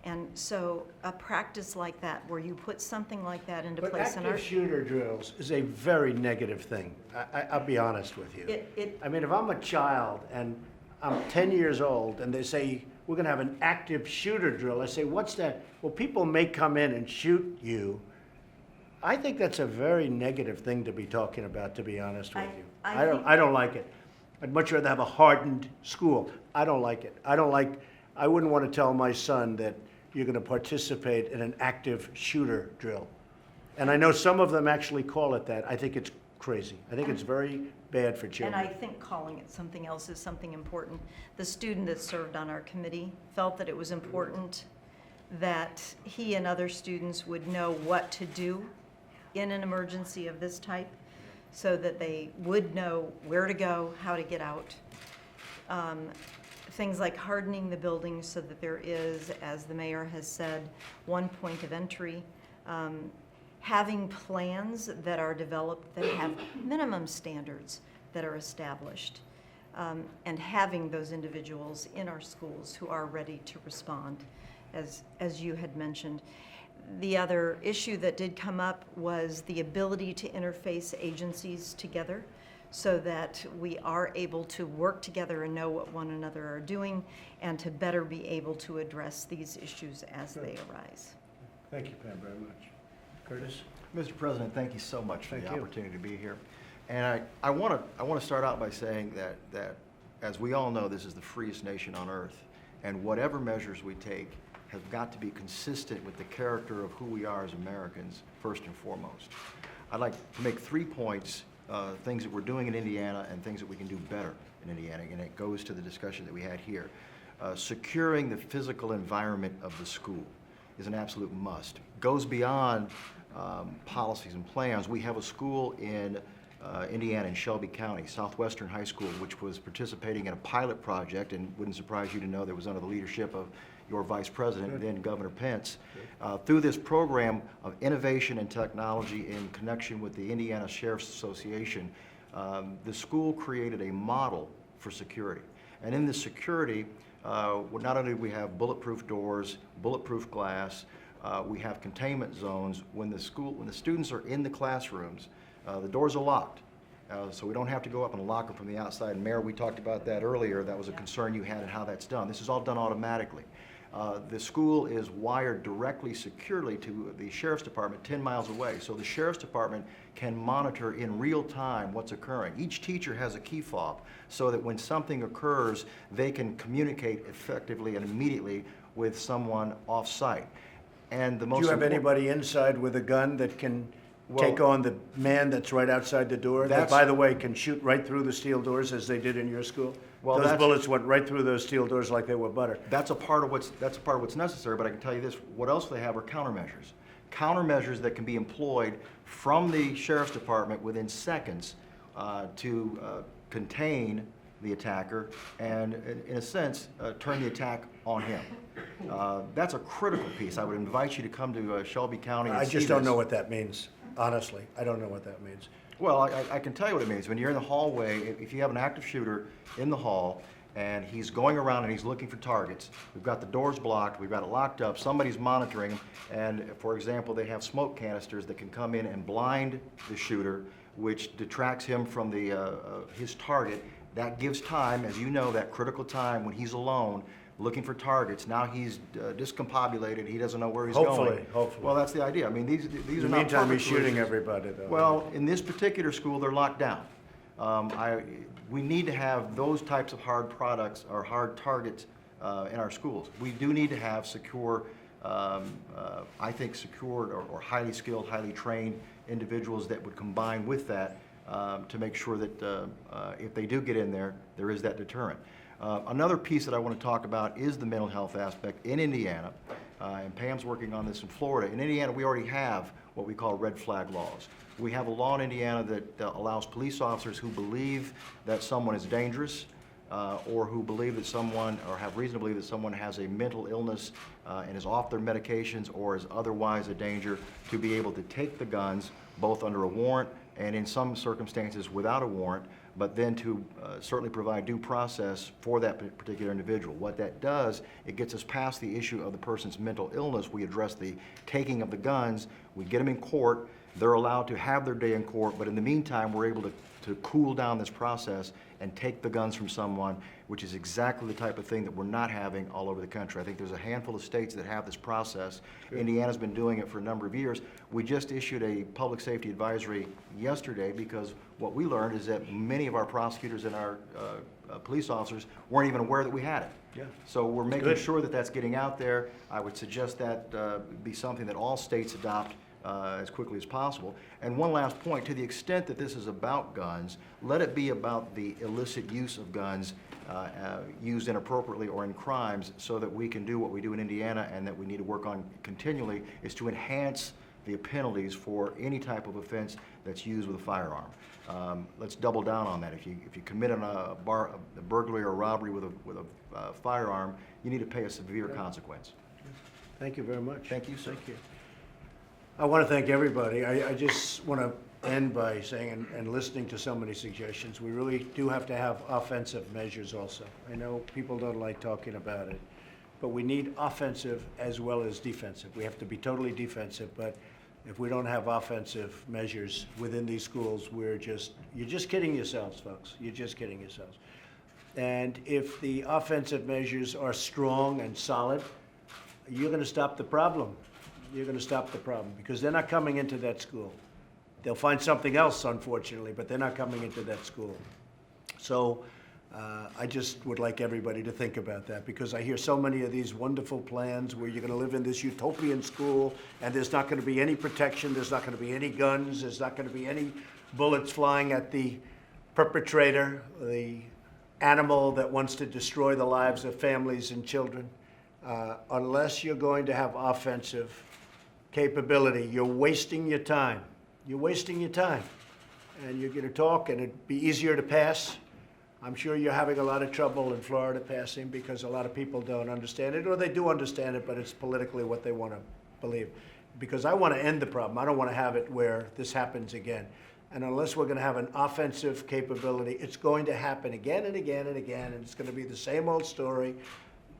And so a practice like that, where you put something like that into But place in our... active shooter drills is a very negative thing. I'll be honest with you. I mean, if I'm a child and I'm 10 years old and they say, we're gonna have an active shooter drill, I say, what's that? Well, people may come in and shoot you. I think that's a very negative thing to be talking about, to be honest with you. I don't like it. I'd much rather have a hardened school. I don't like it. I wouldn't want to tell my son that you're going to participate in an active shooter drill. And I know some of them actually call it that. I think it's crazy. I think it's very bad for children. And I think calling it something else is something important. The student that served on our committee felt that it was important that he and other students would know what to do in an emergency of this type, so that they would know where to go, how to get out. Things like hardening the building so that there is, as the mayor has said, one point of entry. Having plans that are developed that have minimum standards that are established. And having those individuals in our schools who are ready to respond, as you had mentioned. The other issue that did come up was the ability to interface agencies together so that we are able to work together and know what one another are doing and to better be able to address these issues as they arise. Thank you, Pam, very much. Curtis? Mr. President, thank you so much for the Thank you. opportunity to be here. And I want to start out by saying that, as we all know, this is the freest nation on earth, and whatever measures we take have got to be consistent with the character of who we are as Americans, first and foremost. I'd like to make 3 points, things that we're doing in Indiana and things that we can do better in Indiana, and it goes to the discussion that we had here. Securing the physical environment of the school is an absolute must. Goes beyond policies and plans. We have a school in Indiana in Shelby County, Southwestern High School, which was participating in a pilot project, and wouldn't surprise you to know that was under the leadership of your Vice President, then Governor Pence. Through this program of innovation and technology in connection with the Indiana Sheriff's Association, the school created a model for security. And in this security, not only do we have bulletproof doors, bulletproof glass, we have containment zones. When the students are in the classrooms, the doors are locked. So we don't have to go up and lock them from the outside. And Mayor, we talked about that earlier. That was a concern you had and how that's done. This is all done automatically. The school is wired directly, securely to the Sheriff's Department 10 miles away. So the Sheriff's Department can monitor in real time what's occurring. Each teacher has a key fob so that when something occurs, they can communicate effectively and immediately with someone off-site. And the most Do you have important- anybody inside with a gun that can take on the man that's right outside the door? That, That's- by the way, can shoot right through the steel doors as they did in your school? Well, Those that's- bullets went right through those steel doors like they were butter. That's a part of what's necessary, but I can tell you this, what else they have are countermeasures. Countermeasures that can be employed from the Sheriff's Department within seconds to contain the attacker and, in a sense, turn the attack on him. That's a critical piece. I would invite you to come to Shelby County and I see just don't this. know what that means, honestly. I don't know what that means. Well, I can tell you what it means. When you're in the hallway, if you have an active shooter in the hall and he's going around and he's looking for targets. We've got the doors blocked, we've got it locked up, somebody's monitoring him, and for example, they have smoke canisters that can come in and blind the shooter, which detracts him from his target. That gives time, as you know, that critical time when he's alone, looking for targets. Now he's discombobulated, he doesn't know where he's going. Hopefully. Well, that's the idea. I mean, these In are the not meantime, he's perfect shooting solutions. everybody, though. Well, in this particular school, they're locked down. We need to have those types of hard products or hard targets in our schools. We do need to have secure, I think secured or highly skilled, highly trained individuals that would combine with that to make sure that if they do get in there, there is that deterrent. Another piece that I want to talk about is the mental health aspect in Indiana, and Pam's working on this in Florida. In Indiana, we already have what we call red flag laws. We have a law in Indiana that allows police officers who believe that someone is dangerous or who believe that someone, or have reason to believe that someone has a mental illness and is off their medications or is otherwise a danger, to be able to take the guns both under a warrant and in some circumstances without a warrant, but then to certainly provide due process for that particular individual. What that does, it gets us past the issue of the person's mental illness. We address the taking of the guns, we get them in court, they're allowed to have their day in court, but in the meantime, we're able to cool down this process and take the guns from someone, which is exactly the type of thing that we're not having all over the country. I think there's a handful of states that have this process. Indiana's been doing it for a number of years. We just issued a public safety advisory yesterday because what we learned is that many of our prosecutors and our police officers weren't even aware that we had it. Yeah. So we're making Good. sure that that's getting out there. I would suggest that be something that all states adopt as quickly as possible. And one last point, to the extent that this is about guns, let it be about the illicit use of guns used inappropriately or in crimes, so that we can do what we do in Indiana and that we need to work on continually, is to enhance the penalties for any type of offense that's used with a firearm. Let's double down on that. If you commit a burglary or robbery with a firearm, you need to pay a severe consequence. Thank you very much. Thank you, sir. Thank you. I want to thank everybody. I just want to end by saying, and listening to so many suggestions, we really do have to have offensive measures also. I know people don't like talking about it, but we need offensive as well as defensive. We have to be totally defensive, but if we don't have offensive measures within these schools, you're just kidding yourselves, folks. You're just kidding yourselves. And if the offensive measures are strong and solid, you're going to stop the problem. You're going to stop the problem because they're not coming into that school. They'll find something else, unfortunately, but they're not coming into that school. So I just would like everybody to think about that, because I hear so many of these wonderful plans where you're going to live in this utopian school and there's not going to be any protection, there's not going to be any guns, there's not going to be any bullets flying at the perpetrator, the animal that wants to destroy the lives of families and children. Unless you're going to have offensive capability, you're wasting your time. You're wasting your time. And you're going to talk, and it'd be easier to pass. I'm sure you're having a lot of trouble in Florida passing because a lot of people don't understand it, or they do understand it, but it's politically what they want to believe. Because I want to end the problem. I don't want to have it where this happens again. And unless we're going to have an offensive capability, it's going to happen again and again and again, and it's going to be the same old story.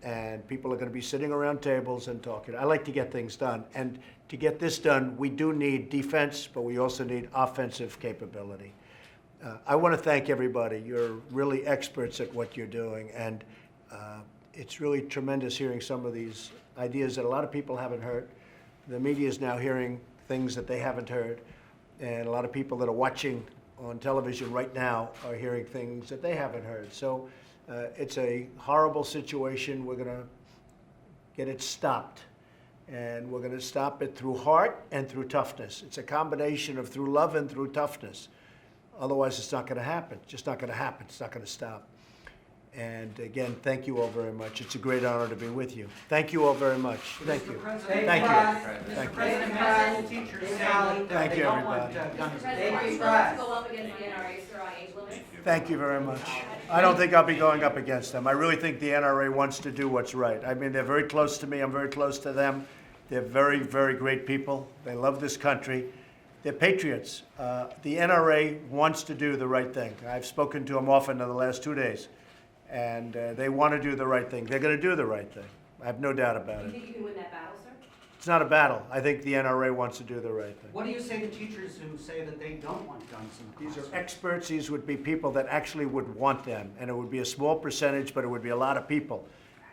And people are going to be sitting around tables and talking. I like to get things done. And to get this done, we do need defense, but we also need offensive capability. I want to thank everybody. You're really experts at what you're doing. And it's really tremendous hearing some of these ideas that a lot of people haven't heard. The media is now hearing things that they haven't heard. And a lot of people that are watching on television right now are hearing things that they haven't heard. So it's a horrible situation. We're going to get it stopped. And we're going to stop it through heart and through toughness. It's a combination of through love and through toughness. Otherwise, it's not going to happen. It's just not going to happen. It's not going to stop. And again, thank you all very much. It's a great honor to be with you. Thank you all very much. Thank you. Thank you. Thank you. Thank you, everybody. Thank you very much. I don't think I'll be going up against them. I really think the NRA wants to do what's right. I mean, they're very close to me. I'm very close to them. They're very, very great people. They love this country. They're patriots. The NRA wants to do the right thing. I've spoken to them often in the last 2 days. and they want to do the right thing. They're going to do the right thing. I have no doubt about it. you can win that battle, sir? It's not a battle. I think the NRA wants to do the right thing. What do you say to teachers who say that they don't want guns in the These classroom? are experts. These would be people that actually would want them, and it would be a small percentage, but it would be a lot of people.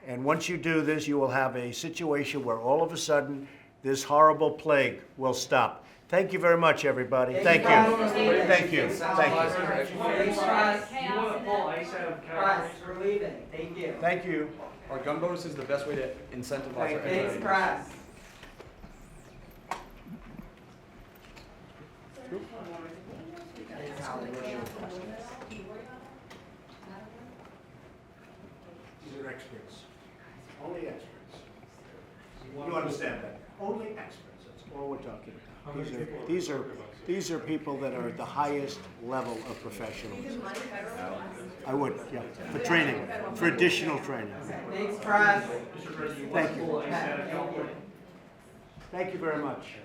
And once you do this, you will have a situation where all of a sudden this horrible plague will stop. Thank you very much, everybody. Thank you. Thank you. Thank you. You want to pull ice out of California? We're leaving. Thank you. Thank you. Are gun bonuses the best way to incentivize our Thanks, educators? Press. These are experts. Only experts. You understand that? Only experts. That's all we're talking about. These are people that are at the highest level of professionalism. I would, yeah, for training, for additional training. Thanks, Press. Thank you. Thank you very much.